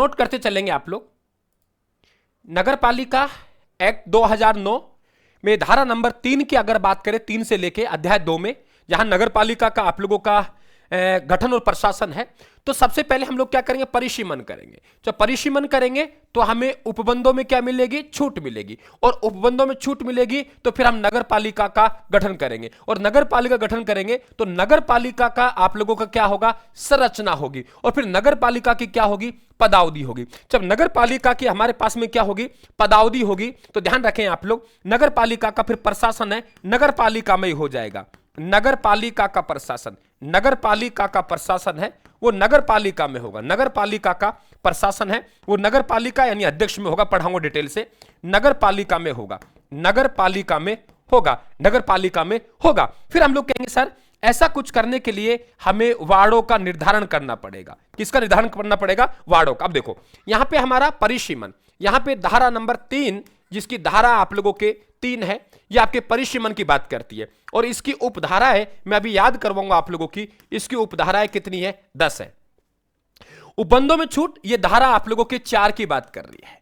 Note करते चलेंगे आप लोग। नगर पालिका एक्ट 2009 में धारा नंबर 3 की अगर बात करें, 3 से लेके अध्याय 2 में, जहां नगर पालिका का आप लोगों का गठन और प्रशासन है, तो सबसे पहले हम लोग क्या करेंगे, परिसीमन करेंगे। जब परिसीमन करेंगे तो हमें उपबंधों में क्या मिलेगी, छूट मिलेगी, और उपबंधों में छूट मिलेगी तो फिर हम नगर पालिका का गठन करेंगे, और नगर पालिका गठन करेंगे तो नगर पालिका का आप लोगों का क्या होगा, संरचना होगी, और फिर नगर पालिका की क्या होगी, पदावधि होगी। जब नगर पालिका की हमारे पास में क्या होगी, पदावधि होगी, तो ध्यान रखें आप लोग, नगर पालिका का फिर प्रशासन है नगर पालिका में ही हो जाएगा। नगर पालिका का प्रशासन, नगर पालिका का प्रशासन है वो नगर पालिका में होगा। नगर पालिका का प्रशासन है वो नगर पालिका यानी अध्यक्ष में होगा, पढ़ाऊंगा डिटेल से, नगर पालिका में होगा, नगर पालिका में होगा, नगर पालिका में होगा। फिर हम लोग कहेंगे सर ऐसा कुछ करने के लिए हमें वार्डों का निर्धारण करना पड़ेगा। किसका निर्धारण करना पड़ेगा, वार्डों का। अब देखो यहां पे हमारा परिसीमन, यहां पे धारा नंबर 3 जिसकी धारा आप लोगों के 3 है, ये आपके परिसीमन की बात करती है, और इसकी उपधारा है, मैं अभी याद करवाऊंगा आप लोगों की, इसकी उपधाराएं कितनी है, 10 है। उपबंधों में छूट, ये धारा आप लोगों के 4 की बात कर रही है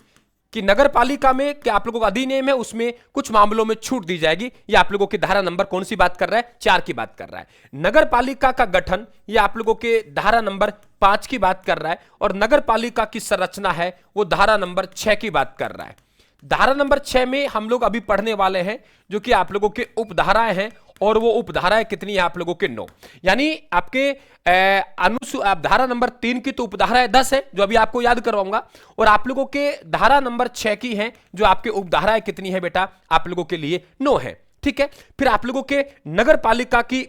कि नगर पालिका में क्या आप लोगों का अधिनियम है, उसमें कुछ मामलों में छूट दी जाएगी। ये आप लोगों की धारा नंबर कौन सी बात कर रहा है, 4 की बात कर रहा है। नगर पालिका का गठन, ये आप लोगों के धारा नंबर 5 की बात कर रहा है, और नगर पालिका की संरचना है वो धारा नंबर 6 की बात कर रहा है। धारा नंबर 6 में हम लोग अभी पढ़ने वाले हैं जो कि आप लोगों के उपधाराएं हैं, और वो उपधाराएं कितनी है आप लोगों के 9, यानी आपके धारा नंबर 3 की तो उपधाराएं 10 है जो अभी आपको याद करवाऊंगा, और आप लोगों के धारा नंबर 6 की है जो आपके उपधाराएं कितनी है बेटा, आप लोगों के लिए 9 है। ठीक है, फिर आप लोगों के नगर पालिका की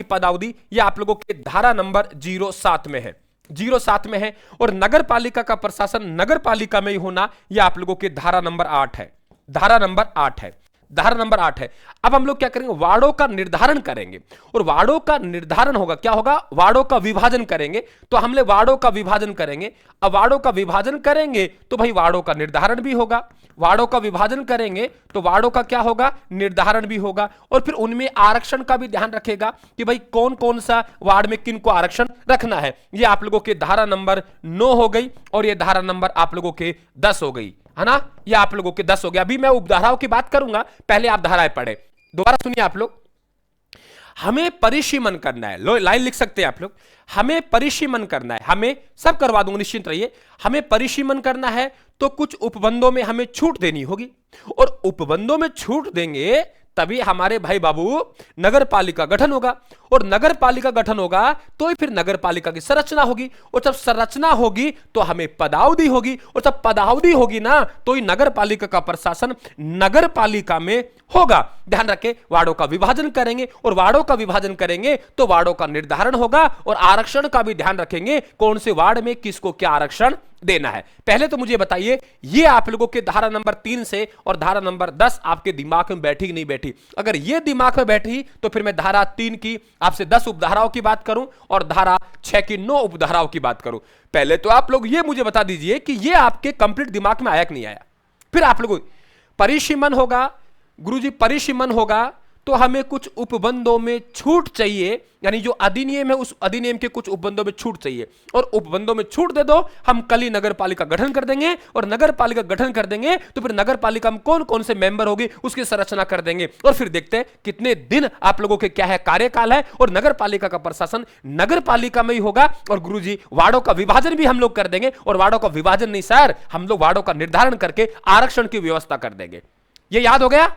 पदावधि ये आप लोगों के धारा नंबर 07 में है, 07 में है, और नगर पालिका का प्रशासन नगर पालिका में ही होना यह आप लोगों के धारा नंबर 8 है, धारा नंबर 8 है, धारा नंबर 8 है। अब हम लोग क्या करेंगे, वार्डों का निर्धारण करेंगे, और वार्डों का निर्धारण होगा, क्या होगा, वार्डों का विभाजन करेंगे। तो हमने वार्डों का विभाजन करेंगे, अब वार्डों का विभाजन करेंगे तो भाई वार्डों का निर्धारण भी होगा, वार्डों का विभाजन करेंगे तो वार्डों का क्या होगा, निर्धारण भी होगा, और फिर उनमें आरक्षण का भी ध्यान रखेगा कि भाई कौन कौन सा वार्ड में किन को आरक्षण रखना है। ये आप लोगों के धारा नंबर 9 हो गई, और ये धारा नंबर आप लोगों के 10 हो गई, है ना, ये आप लोगों के 10 हो गया। अभी मैं उपधाराओं की बात करूंगा, पहले आप धाराएं पढ़े, दोबारा सुनिए आप लोग। हमें परिसीमन करना है, लाइन लिख सकते हैं आप लोग, हमें परिसीमन करना है, हमें सब करवा दूंगा निश्चिंत रहिए। हमें परिसीमन करना है तो कुछ उपबंधों में हमें छूट देनी होगी, और उपबंधों में छूट देंगे तभी हमारे भाई बाबू नगर पालिका गठन होगा, और नगर पालिका गठन होगा तो ही फिर नगर पालिका की संरचना होगी, और जब संरचना होगी तो हमें पदावधि होगी, और जब पदावधि होगी ना तो ही नगर पालिका का प्रशासन नगर पालिका में होगा। ध्यान रखें, वार्डों का विभाजन करेंगे, और वार्डों का विभाजन करेंगे तो वार्डों का निर्धारण होगा, और आरक्षण का भी ध्यान रखेंगे, कौन से वार्ड में किसको क्या आरक्षण देना है। पहले तो मुझे बताइए, ये आप लोगों के धारा नंबर 3 से और धारा नंबर 10 आपके दिमाग में बैठी कि नहीं बैठी? अगर ये दिमाग में बैठी तो फिर मैं धारा 3 की आपसे 10 उपधाराओं की बात करूं, और धारा 6 की 9 उपधाराओं की बात करूं। पहले तो आप लोग ये मुझे बता दीजिए कि ये आपके कंप्लीट दिमाग में आया कि नहीं आया। फिर आप लोग परिसीमन होगा, गुरुजी परिसीमन होगा तो हमें कुछ उपबंधों में छूट चाहिए, यानी जो अधिनियम है उस अधिनियम के कुछ उपबंधों में छूट चाहिए, और उपबंधों में छूट दे दो, हम कल ही नगर पालिका गठन कर देंगे, और नगर पालिका गठन कर देंगे तो फिर नगर पालिका में कौन कौन से मेंबर होगी उसकी संरचना कर देंगे, और फिर देखते हैं कितने दिन आप लोगों के क्या है कार्यकाल है, और नगर पालिका का प्रशासन नगर पालिका में ही होगा। और गुरुजी वार्डों का विभाजन भी हम लोग कर देंगे, और वार्डों का विभाजन नहीं सर, हम लोग वार्डों का निर्धारण करके आरक्षण की व्यवस्था कर देंगे। ये याद हो गया?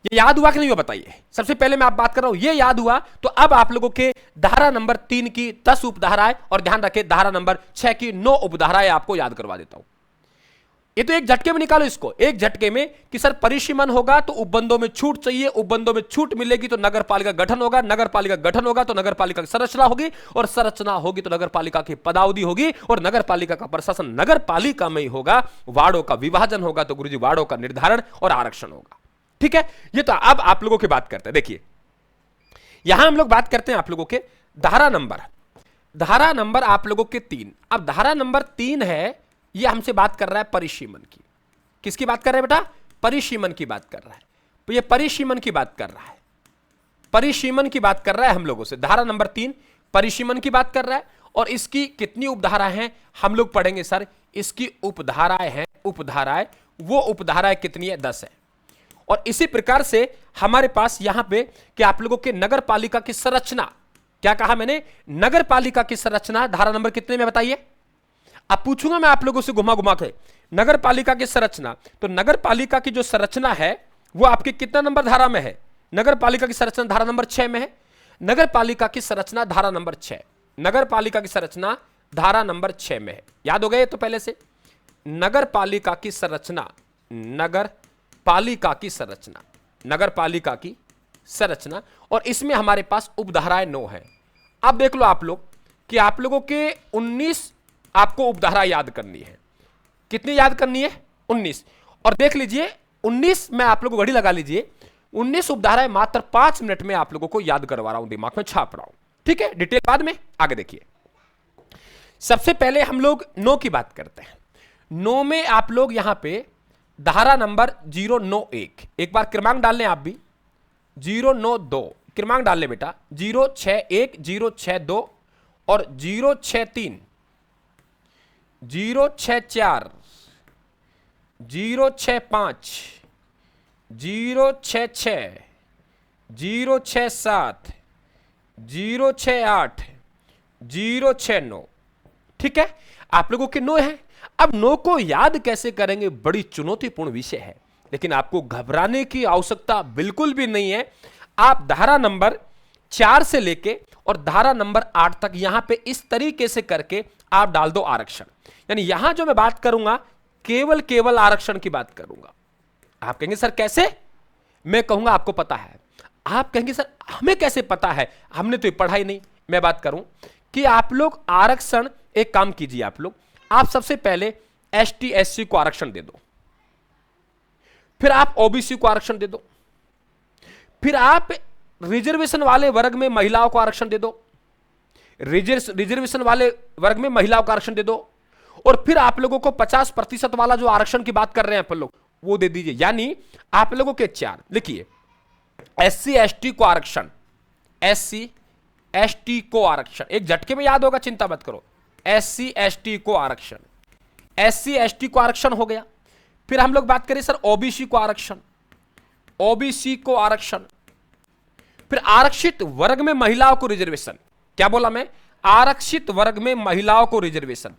ये याद हुआ कि नहीं हुआ बताइए? सबसे पहले मैं आप बात कर रहा हूं, ये याद हुआ तो अब आप लोगों के धारा नंबर 3 की 10 उपधाराएं, और ध्यान रखें धारा नंबर 6 की 9 उपधाराएं आपको याद करवा देता हूं। ये तो एक झटके में निकालो इसको, एक झटके में कि सर परिसीमन होगा तो उपबंधों में छूट चाहिए, उपबंधों में छूट मिलेगी तो नगर पालिका गठन होगा, नगर पालिका गठन होगा तो नगर पालिका की संरचना होगी, और संरचना होगी तो नगर पालिका की पदावधि होगी, और नगर पालिका का प्रशासन नगर पालिका में ही होगा। वार्डों का विभाजन होगा तो गुरुजी वार्डों का निर्धारण और आरक्षण होगा। ठीक है, ये तो अब आप लोगों की बात करते हैं। देखिए यहां हम लोग बात करते हैं आप लोगों के धारा नंबर आप लोगों के 3। अब धारा नंबर 3 है, ये हमसे बात कर रहा है परिसीमन की। किसकी बात कर रहा है बेटा? परिसीमन की बात कर रहा है। तो ये परिसीमन की बात कर रहा है, परिसीमन की बात कर रहा है हम लोगों से। धारा नंबर 3 परिसीमन की बात कर रहा है, और इसकी कितनी उपधाराएं हैं हम लोग पढ़ेंगे सर। इसकी उपधाराएं हैं, उपधाराएं, वो उपधाराएं कितनी है? 10 है। और इसी प्रकार से हमारे पास यहां पे कि आप लोगों के नगर पालिका की संरचना, क्या कहा मैंने? नगर पालिका की संरचना धारा नंबर कितने में बताइए? अब पूछूंगा मैं आप लोगों से घुमा घुमा के, नगर पालिका की संरचना, तो नगर पालिका की जो संरचना है वो आपके कितना नंबर धारा में है? नगर पालिका की संरचना धारा नंबर 6 में है। नगर पालिका की संरचना धारा नंबर 6, नगर पालिका की संरचना धारा नंबर 6 में है। याद हो गए तो पहले से नगर पालिका की संरचना, नगर पालिका की संरचना, नगर पालिका की संरचना, और इसमें हमारे पास उपधाराएं 9 है। अब देख लो आप लोग कि आप लोगों के 19 आपको उपधारा याद करनी है। कितनी याद करनी है? 19। और देख लीजिए 19 में आप लोग घड़ी लगा लीजिए, 19 उपधाराएं मात्र 5 मिनट में आप लोगों को याद करवा रहा हूं, दिमाग में छाप रहा हूं। ठीक है, डिटेल बाद में। आगे देखिए, सबसे पहले हम लोग 9 की बात करते हैं। 9 में आप लोग यहां पे धारा नंबर 091, एक बार क्रमांक डाल लें आप भी, 092 क्रमांक डाल लें बेटा, 061, 062 और 063, 064, 065, 066, 067, 068, 069। ठीक है, आप लोगों के 9 हैं। अब 9 को याद कैसे करेंगे, बड़ी चुनौतीपूर्ण विषय है, लेकिन आपको घबराने की आवश्यकता बिल्कुल भी नहीं है। आप धारा नंबर 4 से लेके और धारा नंबर 8 तक यहां पे इस तरीके से करके आप डाल दो आरक्षण। यानी यहां जो मैं बात करूंगा केवल आरक्षण की बात करूंगा। आप कहेंगे सर कैसे? मैं कहूंगा आपको पता है। आप कहेंगे सर हमें कैसे पता है, हमने तो पढ़ा ही नहीं। मैं बात करूं कि आप लोग आरक्षण, एक काम कीजिए आप सबसे पहले एसटी एससी को आरक्षण दे दो, फिर आप ओबीसी को आरक्षण दे दो, फिर आप रिजर्वेशन वाले वर्ग में महिलाओं को आरक्षण दे दो, रिजर्वेशन वाले वर्ग में महिलाओं को आरक्षण दे दो, और फिर आप लोगों को 50% वाला जो आरक्षण की बात कर रहे हैं आप लोग वो दे दीजिए। यानी आप लोगों के 4 लिखिए, एससी एसटी को आरक्षण, एससी एसटी को आरक्षण, एक झटके में याद होगा, चिंता मत करो। एससी एसटी को आरक्षण, एससी एसटी को आरक्षण हो गया। फिर हम लोग बात करें सर ओबीसी को आरक्षण, ओबीसी को आरक्षण, फिर आरक्षित वर्ग में महिलाओं को रिजर्वेशन। क्या बोला मैं? आरक्षित वर्ग में महिलाओं को रिजर्वेशन,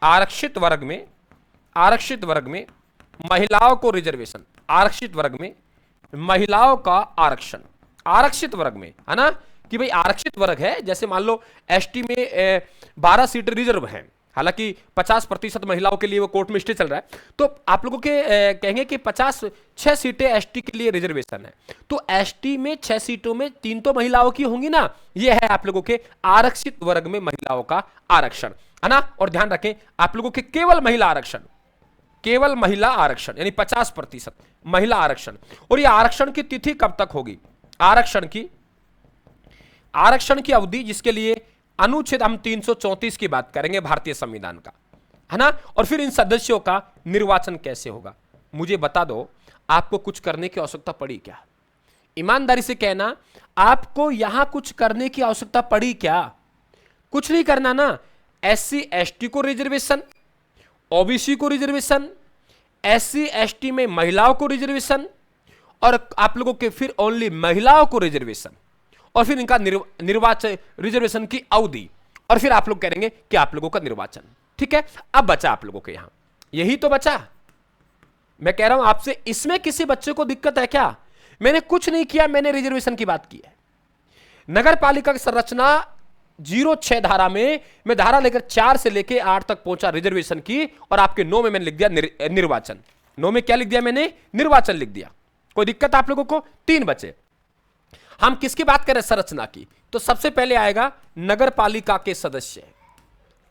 आरक्षित वर्ग में महिलाओं को रिजर्वेशन, आरक्षित वर्ग में महिलाओं का आरक्षण, आरक्षित वर्ग में, है ना, कि भाई आरक्षित वर्ग है। जैसे मान लो एसटी में 12 सीट रिजर्व हैं, हालांकि 50% महिलाओं के लिए वो कोर्ट में स्टे चल रहा है, तो आप लोगों के कहेंगे कि 6 सीटें एसटी के लिए रिजर्वेशन है, तो एसटी में 6 सीटों में 3 तो महिलाओं की होंगी ना। ये है आप लोगों के आरक्षित वर्ग में महिलाओं का आरक्षण, है ना। और ध्यान रखें आप लोगों के केवल महिला आरक्षण, केवल महिला आरक्षण यानी 50% महिला आरक्षण। और ये आरक्षण की तिथि कब तक होगी? आरक्षण की अवधि जिसके लिए अनुच्छेद हम 334 की बात करेंगे भारतीय संविधान का, है ना। और फिर इन सदस्यों का निर्वाचन कैसे होगा? मुझे बता दो, आपको कुछ करने की आवश्यकता पड़ी क्या? ईमानदारी से कहना, आपको यहां कुछ करने की आवश्यकता पड़ी क्या? कुछ नहीं करना ना। एससी एसटी को रिजर्वेशन, ओबीसी को रिजर्वेशन, एससी एसटी में महिलाओं को रिजर्वेशन, और आप लोगों के फिर ओनली महिलाओं को रिजर्वेशन, और फिर इनका निर्वाचन, रिजर्वेशन की अवधि, और फिर आप लोग करेंगे कि आप लोगों का निर्वाचन। ठीक है, अब बचा आप लोगों के यहां, यही तो बचा। मैं कह रहा हूं आपसे, इसमें किसी बच्चे को दिक्कत है क्या? मैंने कुछ नहीं किया, मैंने रिजर्वेशन की बात की है। नगर पालिका की संरचना 06 धारा में मैं धारा लेकर 4 से लेकर 8 तक पहुंचा रिजर्वेशन की, और आपके 9 में मैंने लिख दिया निर्वाचन। 9 में क्या लिख दिया मैंने? निर्वाचन लिख दिया। कोई दिक्कत आप लोगों को? 3 बचे। हम किसकी बात करें? संरचना की। तो सबसे पहले आएगा नगर पालिका के सदस्य,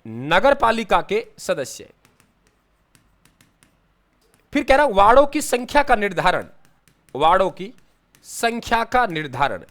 नगर पालिका के सदस्य। फिर कह रहा हूं वार्डों की संख्या का निर्धारण, वार्डों की संख्या का निर्धारण,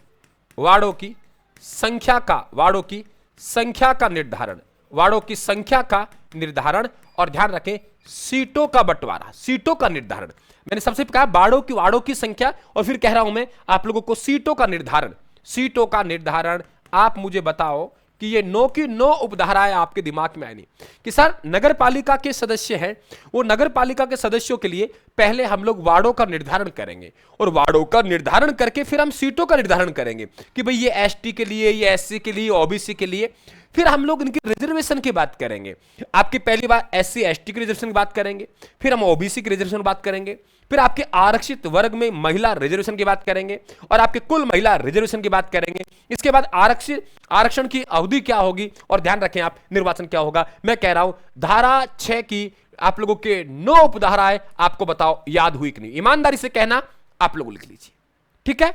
वार्डों की संख्या का, वार्डों की संख्या का निर्धारण, वार्डों की संख्या का निर्धारण। और ध्यान रखें सीटों का बंटवारा, सीटों का निर्धारण। मैंने सबसे कहा वार्डों की संख्या, और फिर कह रहा हूं मैं आप लोगों को सीटों का निर्धारण, सीटों का निर्धारण। आप मुझे बताओ कि ये नो की नो उपधाराएं आपके दिमाग में आनी कि सर नगर पालिका के सदस्य हैं, वो नगर पालिका के सदस्यों के लिए पहले हम लोग वार्डों का निर्धारण करेंगे और वार्डों का निर्धारण करके फिर हम सीटों का निर्धारण करेंगे कि भाई ये एसटी के लिए, ये एससी के लिए, ओबीसी के लिए। फिर हम लोग इनकी रिजर्वेशन की बात करेंगे। आपकी पहली बार एससी एसटी की रिजर्वेशन की बात करेंगे, फिर हम ओबीसी की रिजर्वेशन की बात करेंगे, फिर आपके आरक्षित वर्ग में महिला रिजर्वेशन की बात करेंगे और आपके कुल महिला रिजर्वेशन की बात करेंगे। इसके बाद आरक्षण की अवधि क्या होगी और ध्यान रखें आप निर्वाचन क्या होगा। मैं कह रहा हूं धारा 6 की आप लोगों के 9 उपधाराएं आपको बताओ याद हुई कि नहीं, ईमानदारी से कहना, आप लोग लिख लीजिए, ठीक है।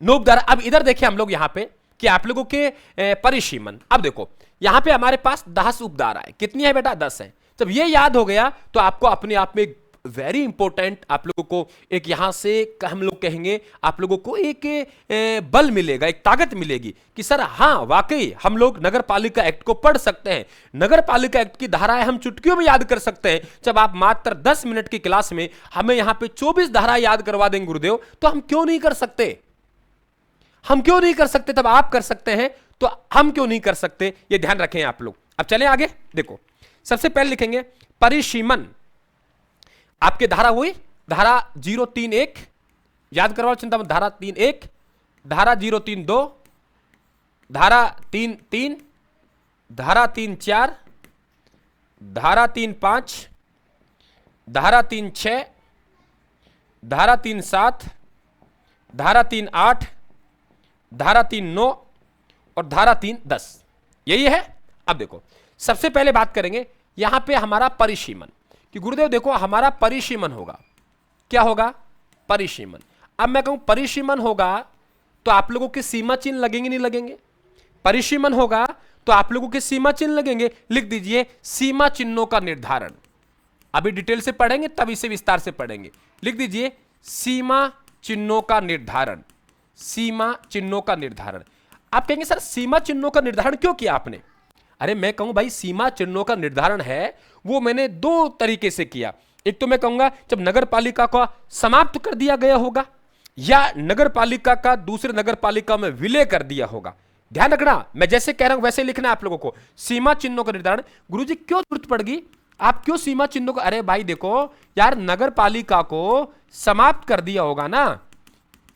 9 उपधारा। अब इधर देखिए हम लोग यहां पे कि आप लोगों के परिसीमन। अब देखो यहां पे हमारे पास 10 उपधाराएं, कितनी है बेटा? 10 है। जब ये याद हो गया तो आपको अपने आप में वेरी इंपॉर्टेंट आप लोगों को एक यहां से हम लोग कहेंगे आप लोगों को एक बल मिलेगा, एक ताकत मिलेगी कि सर हां वाकई हम लोग नगर पालिका एक्ट को पढ़ सकते हैं। नगर पालिका एक्ट की धाराएं हम चुटकियों में याद कर सकते हैं। जब आप मात्र 10 मिनट की क्लास में हमें यहां पे 24 धाराएं याद करवा देंगे गुरुदेव, तो हम क्यों नहीं कर सकते? हम क्यों नहीं कर सकते? तब आप कर सकते हैं तो हम क्यों नहीं कर सकते? ये ध्यान रखें आप लोग। अब चलें आगे। देखो सबसे पहले लिखेंगे परिसीमन। आपके धारा हुई धारा 031, याद करवाओ चिंता मत। धारा 31, धारा 032, धारा 33, धारा 34, धारा 35, धारा 36, धारा 37, धारा 38, धारा 39 और धारा 310, यही है। अब देखो सबसे पहले बात करेंगे यहां पे हमारा परिसीमन कि गुरुदेव देखो हमारा परिसीमन होगा, क्या होगा? परिसीमन। अब मैं कहूं परिसीमन होगा तो आप लोगों के सीमा चिन्ह लगेंगे नहीं लगेंगे? परिसीमन होगा तो आप लोगों के सीमा चिन्ह लगेंगे। लिख दीजिए सीमा चिन्हों का निर्धारण। अभी डिटेल से पढ़ेंगे तब इसे विस्तार से पढ़ेंगे। लिख दीजिए सीमा चिन्हों का निर्धारण। सीमा चिन्हों का निर्धारण। आप कहेंगे सर सीमा चिन्हों का निर्धारण क्यों किया आपने? अरे मैं कहूं भाई सीमा चिन्हों का निर्धारण है वो मैंने 2 तरीके से किया। एक तो मैं कहूंगा जब नगर पालिका को समाप्त कर दिया गया होगा या नगर पालिका का दूसरे नगर पालिका में विलय कर दिया होगा। ध्यान रखना मैं जैसे कह रहा हूं वैसे लिखना आप लोगों को। सीमा चिन्हों का निर्धारण गुरुजी क्यों जरूरत पड़ गई? आप क्यों सीमा चिन्हों को? अरे भाई देखो यार नगर पालिका को समाप्त कर दिया होगा ना,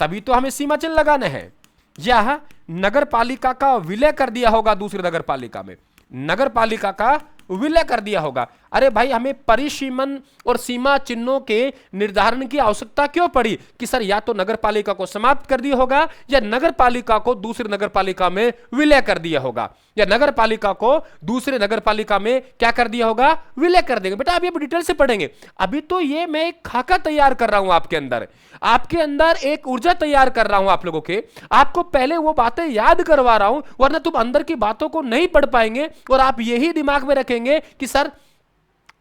तभी तो हमें सीमा चिन्ह लगाना है। यह नगर पालिका का विलय कर दिया होगा दूसरे नगर पालिका में, नगर पालिका का विलय कर दिया होगा। अरे भाई हमें परिसीमन और सीमा चिन्हों के निर्धारण की आवश्यकता क्यों पड़ी कि सर या तो नगर पालिका को समाप्त कर दिया होगा या नगर पालिका को दूसरे नगर पालिका में विलय कर दिया होगा या नगर पालिका को दूसरे नगर पालिका में क्या कर दिया होगा? विलय कर देंगे। बेटा अभी डिटेल से पढ़ेंगे। अभी तो ये मैं एक खाका तैयार कर रहा हूं आपके अंदर एक ऊर्जा तैयार कर रहा हूं आप लोगों के। आपको पहले वो बातें याद करवा रहा हूं, वरना तुम अंदर की बातों को नहीं पढ़ पाएंगे और आप यही दिमाग में रखेंगे कि सर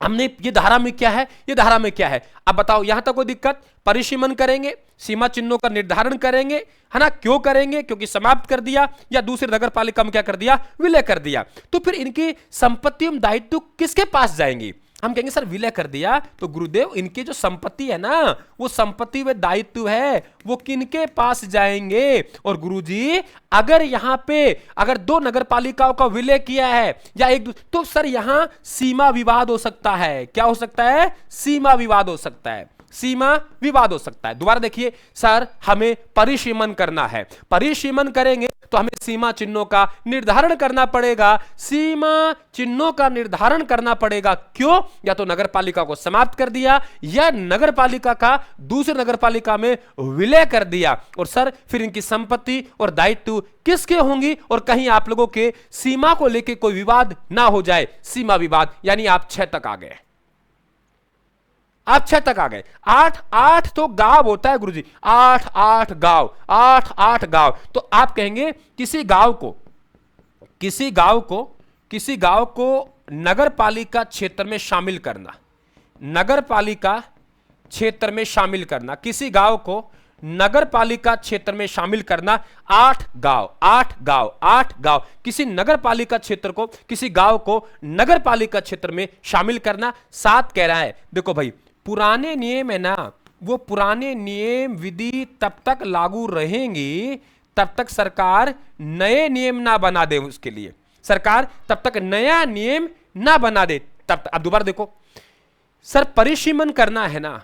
हमने ये धारा में क्या है, ये धारा में क्या है। अब बताओ यहां तक कोई दिक्कत? परिसीमन करेंगे, सीमा चिन्हों का निर्धारण करेंगे, है ना? क्यों करेंगे? क्योंकि समाप्त कर दिया या दूसरे नगर पालिका में क्या कर दिया? विलय कर दिया। तो फिर इनकी संपत्ति एवं दायित्व किसके पास जाएंगी? हम कहेंगे सर विलय कर दिया तो गुरुदेव इनकी जो संपत्ति है ना, वो संपत्ति व दायित्व है वो किनके पास जाएंगे? और गुरुजी अगर यहां पे अगर 2 नगर पालिकाओं का विलय किया है या एक तो सर यहां सीमा विवाद हो सकता है। क्या हो सकता है? सीमा विवाद हो सकता है। सीमा विवाद हो सकता है। दोबारा देखिए सर हमें परिसीमन करना है, परिसीमन करेंगे तो हमें सीमा चिन्हों का निर्धारण करना पड़ेगा। सीमा चिन्हों का निर्धारण करना पड़ेगा। क्यों? या तो नगर पालिका को समाप्त कर दिया या नगर पालिका का दूसरे नगर पालिका में विलय कर दिया। और सर फिर इनकी संपत्ति और दायित्व किसके होंगी और कहीं आप लोगों के सीमा को लेकर कोई विवाद ना हो जाए। सीमा विवाद यानी आप 6 तक आ गए। आप 6 तक आ गए। 8 तो गांव होता है गुरुजी, 8 गांव। तो आप कहेंगे किसी गांव को नगर पालिका क्षेत्र में शामिल करना, नगर पालिका क्षेत्र में शामिल करना, किसी गांव को नगर पालिका क्षेत्र में शामिल करना। 8 गांव किसी नगर पालिका क्षेत्र को, किसी गांव को नगर पालिका क्षेत्र में शामिल करना। 7 कह रहा है देखो भाई पुराने नियम है ना, वो पुराने नियम विधि तब तक लागू रहेंगी तब तक सरकार नए नियम ना बना दे, उसके लिए सरकार तब तक नया नियम ना बना दे तब तक। अब दोबारा देखो सर, परिसीमन करना है ना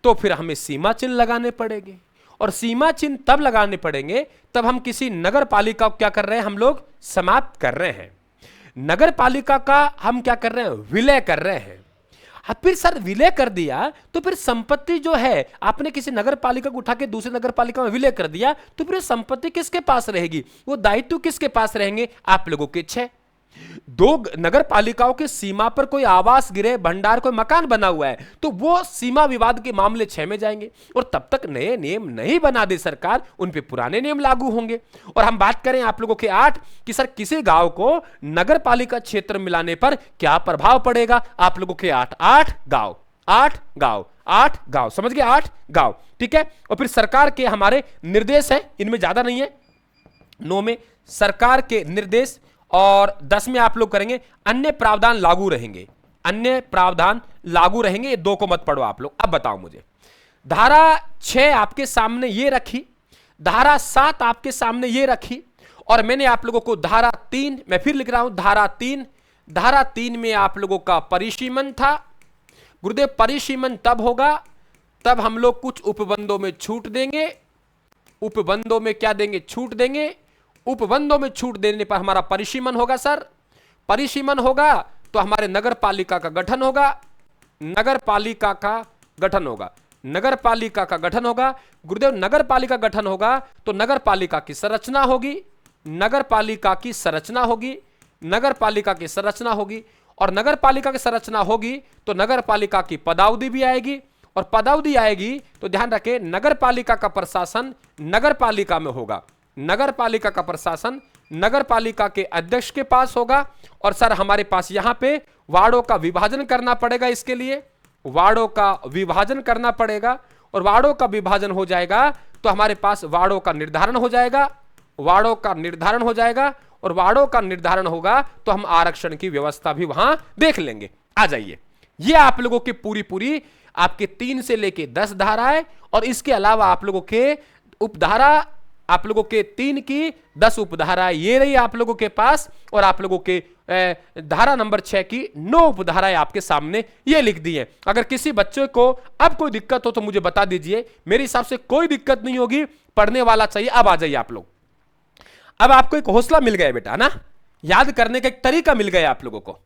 तो फिर हमें सीमा चिन्ह लगाने पड़ेंगे, और सीमा चिन्ह तब लगाने पड़ेंगे तब हम किसी नगर पालिका को क्या कर रहे हैं, हम लोग समाप्त कर रहे हैं। नगर पालिका का हम क्या कर रहे हैं, विलय कर रहे हैं। फिर सर विलय कर दिया तो फिर संपत्ति जो है, आपने किसी नगर पालिका को उठा के दूसरे नगर पालिका में विलय कर दिया तो फिर संपत्ति किसके पास रहेगी, वो दायित्व किसके पास रहेंगे, आप लोगों के 6। 2 नगर पालिकाओं के सीमा पर कोई आवास गृह भंडार कोई मकान बना हुआ है तो वो सीमा विवाद के मामले 6 में जाएंगे, और तब तक नए नियम नहीं बना दे सरकार, उन पे पुराने नियम लागू होंगे। और हम बात करें आप लोगों के 8 कि सर किसी गांव को नगर पालिका क्षेत्र मिलाने पर क्या प्रभाव पड़ेगा, आप लोगों के 8 गांव, 8 गांव, 8 गांव, समझ गए, 8 गांव, ठीक है। और फिर सरकार के हमारे निर्देश है, इनमें ज्यादा नहीं है, 9 में सरकार के निर्देश, और 10 में आप लोग करेंगे अन्य प्रावधान लागू रहेंगे, अन्य प्रावधान लागू रहेंगे। ये 2 को मत पढ़ो आप लोग। अब बताओ मुझे, धारा 6 आपके सामने ये रखी, धारा 7 आपके सामने ये रखी, और मैंने आप लोगों को धारा 3, मैं फिर लिख रहा हूं धारा 3 में आप लोगों का परिसीमन था। गुरुदेव परिसीमन तब होगा तब हम लोग कुछ उपबंधों में छूट देंगे, उपबंधों में क्या देंगे, छूट देंगे। उपबंधों में छूट देने पर हमारा परिसीमन होगा सर, परिसीमन होगा तो हमारे नगर पालिका का गठन होगा, नगर पालिका का गठन होगा, नगर पालिका का गठन होगा। गुरुदेव नगर पालिका गठन होगा तो नगर पालिका की संरचना होगी, नगर पालिका की संरचना होगी, नगर पालिका की संरचना होगी, और नगर पालिका की संरचना होगी तो नगर पालिका की पदावधि भी आएगी, और पदावधि आएगी तो ध्यान रखें नगर पालिका का प्रशासन नगर पालिका में होगा, नगर पालिका का प्रशासन नगर पालिका के अध्यक्ष के पास होगा। और सर हमारे पास यहां पे वार्डों का विभाजन करना पड़ेगा, इसके लिए वार्डों का विभाजन करना पड़ेगा, और वार्डों का विभाजन हो जाएगा तो हमारे पास वार्डों का निर्धारण हो जाएगा, वार्डों का निर्धारण हो जाएगा, और वार्डों का निर्धारण होगा तो हम आरक्षण की व्यवस्था भी वहां देख लेंगे। आ जाइए, ये आप लोगों की पूरी आपके 3 से लेके 10 धाराएं, और इसके अलावा आप लोगों के उपधारा, आप लोगों के 3 की 10 उपधाराएं ये रही आप लोगों के पास, और आप लोगों के धारा नंबर 6 की 9 उपधाराएं आपके सामने ये लिख दी है। अगर किसी बच्चे को अब कोई दिक्कत हो तो मुझे बता दीजिए, मेरे हिसाब से कोई दिक्कत नहीं होगी, पढ़ने वाला चाहिए। अब आ जाइए आप लोग, अब आपको एक हौसला मिल गया बेटा ना, याद करने का एक तरीका मिल गया आप लोगों को।